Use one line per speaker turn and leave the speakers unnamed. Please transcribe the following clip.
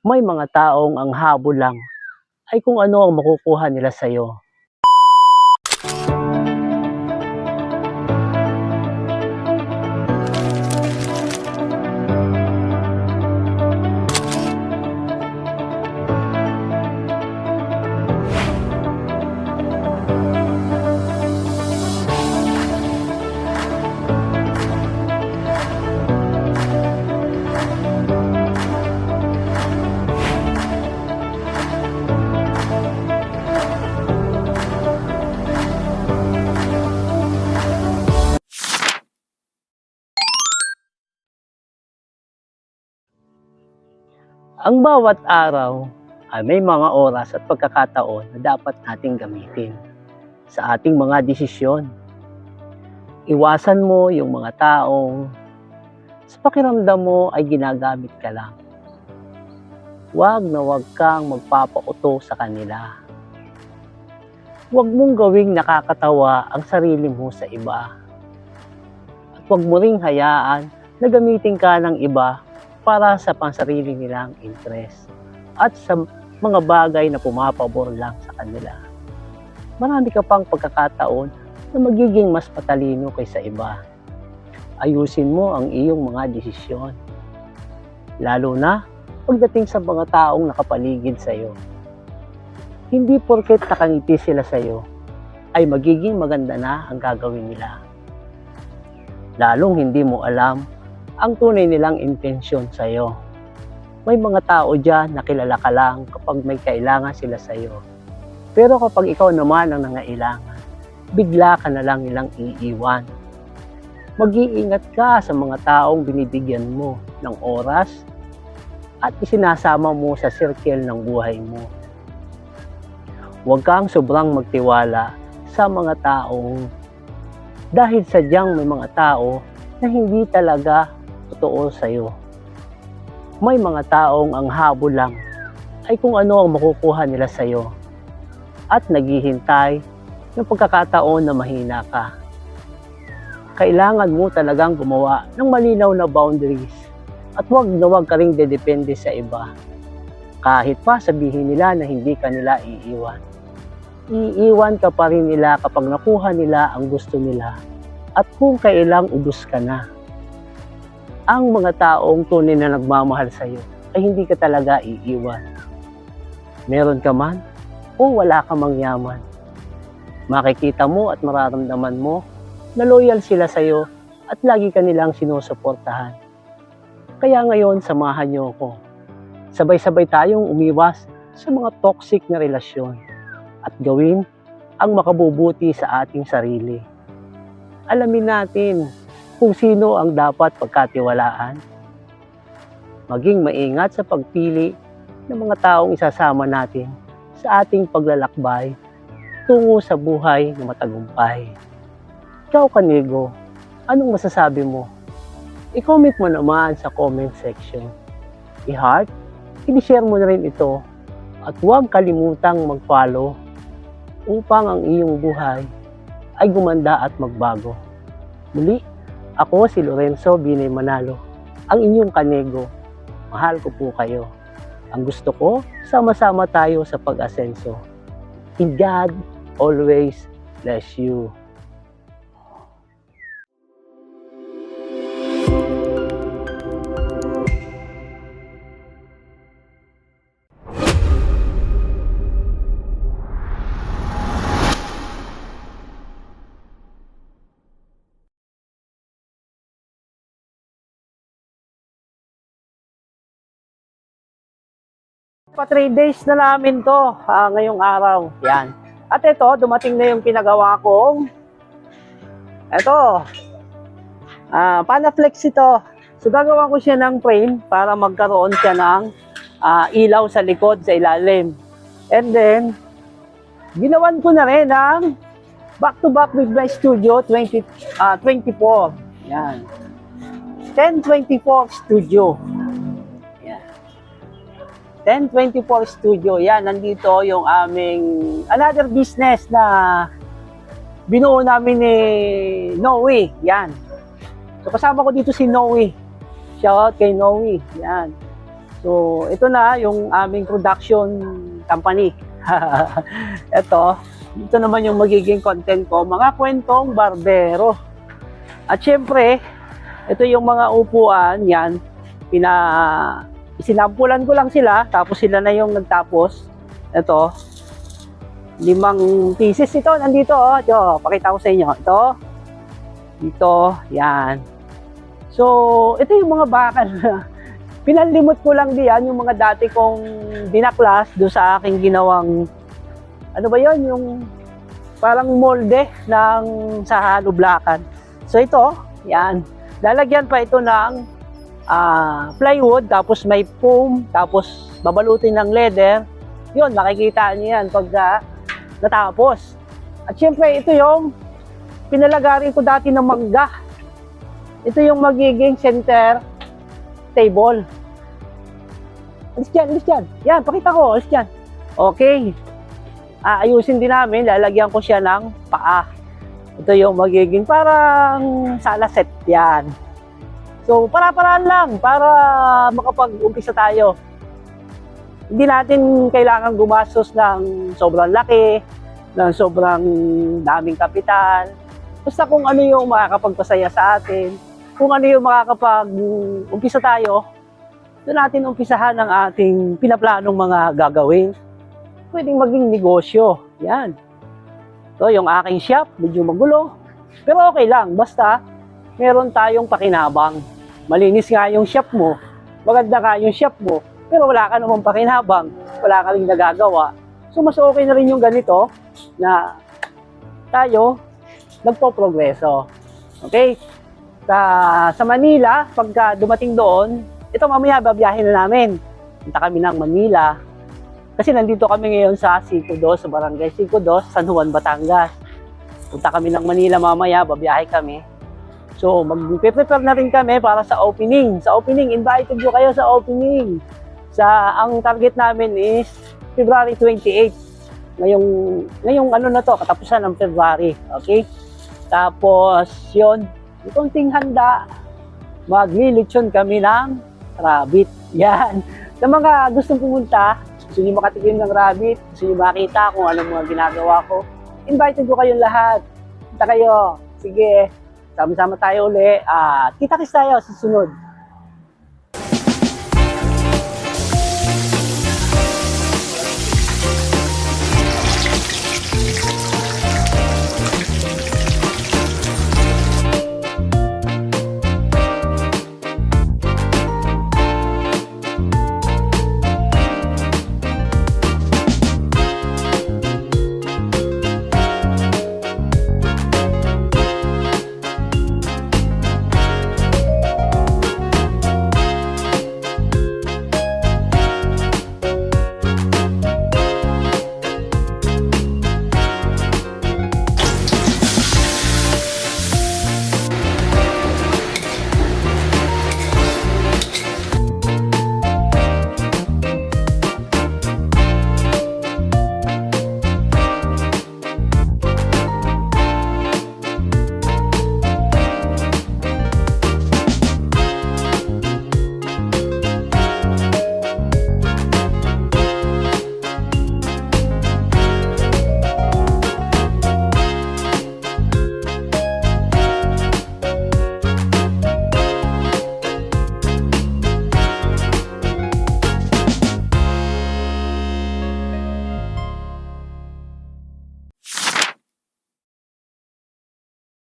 May mga taong ang habol lang ay kung ano ang makukuha nila sa'yo. Ang bawat araw ay may mga oras at pagkakataon na dapat nating gamitin sa ating mga desisyon. Iwasan mo yung mga taong sa pakiramdam mo ay ginagamit ka lang. Huwag na huwag kang magpapauto sa kanila. Huwag mong gawing nakakatawa ang sarili mo sa iba. At huwag mo ring hayaan na gamitin ka ng iba para sa pansarili nilang interest at sa mga bagay na pumapabor lang sa kanila. Marami ka pang pagkakataon na magiging mas matalino kaysa iba. Ayusin mo ang iyong mga desisyon, lalo na pagdating sa mga taong nakapaligid sa iyo. Hindi porket nakangiti sila sa iyo ay magiging maganda na ang gagawin nila. Lalong hindi mo alam ang tunay nilang intensyon sa iyo. May mga tao dyan na kilala ka lang kapag may kailangan sila sa iyo. Pero kapag ikaw naman ang nangailangan, bigla ka na lang nilang iiwan. Mag-iingat ka sa mga taong binibigyan mo ng oras at isinasama mo sa circle ng buhay mo. Huwag kang sobrang magtiwala sa mga taong dahil sadyang may mga tao na hindi talaga totoo sa iyo. May mga taong ang habol lang ay kung ano ang makukuha nila sa iyo at naghihintay ng pagkakataon na mahina ka. Kailangan mo talagang gumawa ng malinaw na boundaries at huwag na huwag ka ring dedepende sa iba. Kahit pa sabihin nila na hindi ka nila iiwan. Iiwan ka pa rin nila kapag nakuha nila ang gusto nila at kung kailang ubos ka na. Ang mga taong tunay na nagmamahal sa iyo ay hindi ka talaga iiwan. Meron ka man o wala ka mang yaman. Makikita mo at mararamdaman mo na loyal sila sa iyo at lagi ka nilang sinusuportahan. Kaya ngayon, samahan niyo ako. Sabay-sabay tayong umiwas sa mga toxic na relasyon at gawin ang makabubuti sa ating sarili. Alamin natin kung sino ang dapat pagkatiwalaan. Maging maingat sa pagpili ng mga taong isasama natin sa ating paglalakbay tungo sa buhay na matagumpay. Ikaw, Kanigo, anong masasabi mo? I-comment mo naman sa comment section. I-heart, i-share mo na rin ito at huwag kalimutang mag-follow upang ang iyong buhay ay gumanda at magbago. Muli, ako si Lorenzo Binay Manalo, ang inyong Kanigo. Mahal ko po kayo. Ang gusto ko, sama-sama tayo sa pag-asenso. And God always bless you. Pa 3 days na namin to ngayong araw. Yan. At ito, dumating na yung pinagawa kong ito. Panaflex ito. So gagawa ko siya ng frame para magkaroon siya ng ilaw sa likod, sa ilalim. And then, ginawan ko na rin ng back-to-back with my studio 24. Yan. 1024 studio. 1024 studio. Yan, nandito yung aming another business na binuo namin ni Noe. Yan. So kasama ko dito si Noe. Shout out kay Noe. Yan. So, ito na yung aming production company. Ito naman yung magiging content ko, mga kwentong barbero. At syempre, ito yung mga upuan, yan, isinampulan ko lang sila, tapos sila na yung nagtapos. Ito, 5 pieces ito, nandito, ito, pakita ko sa inyo, ito, dito, yan. So, ito yung mga bakal. Pinalimot ko lang diyan yung mga dati kong dinaklas do sa aking ginawang, ano ba yon, yung parang molde ng sa halublakan. So ito, yan, lalagyan pa ito ng plywood, tapos may foam, tapos babalutin ng leather. Yun, makikita niyo yan pagka natapos. At syempre, ito yung pinalagarin ko dati ng mangga. Ito yung magiging center table. Alis dyan. Yan, pakita ko, alis dyan. Okay. Ayusin din namin, lalagyan ko siya ng paa. Ito yung magiging parang sala set. Yan. So, para-paraan lang, para makapag-umpisa tayo. Hindi natin kailangan gumastos ng sobrang laki, ng sobrang daming kapital. Basta kung ano yung makakapagpasaya sa atin, kung ano yung makakapag-umpisa tayo, doon natin umpisahan ang ating pinaplanong mga gagawin. Pwedeng maging negosyo. Yan. So, yung aking shop, medyo magulo. Pero okay lang, basta meron tayong pakinabang. Malinis nga yung shop mo, maganda nga yung shop mo, pero wala ka namang pakinabang, wala ka rin nagagawa. So, mas okay na rin yung ganito na tayo nagpo-progreso. Okay? Sa Manila, pagka dumating doon, ito mamaya babiyahin na namin. Punta kami ng Manila. Kasi nandito kami ngayon sa Sicudo, sa Barangay Sicudo, San Juan, Batangas. Punta kami ng Manila mamaya, babiyahe kami. So, mag-prepare na rin kami para sa opening. Sa opening, invited ko kayo sa opening. Ang target namin is February 28. Ngayong ano na to, katapusan ng February. Okay? Tapos, yun, may konting handa. Maglilitsyon kami ng rabbit. Yan. Sa mga gustong pumunta, gusto nyo makatikim ng rabbit, gusto nyo makita kung anong mga ginagawa ko, invited ko kayong lahat. Punta kayo. Sige, sama-sama tayo uli. Kita-kits tayo sa susunod.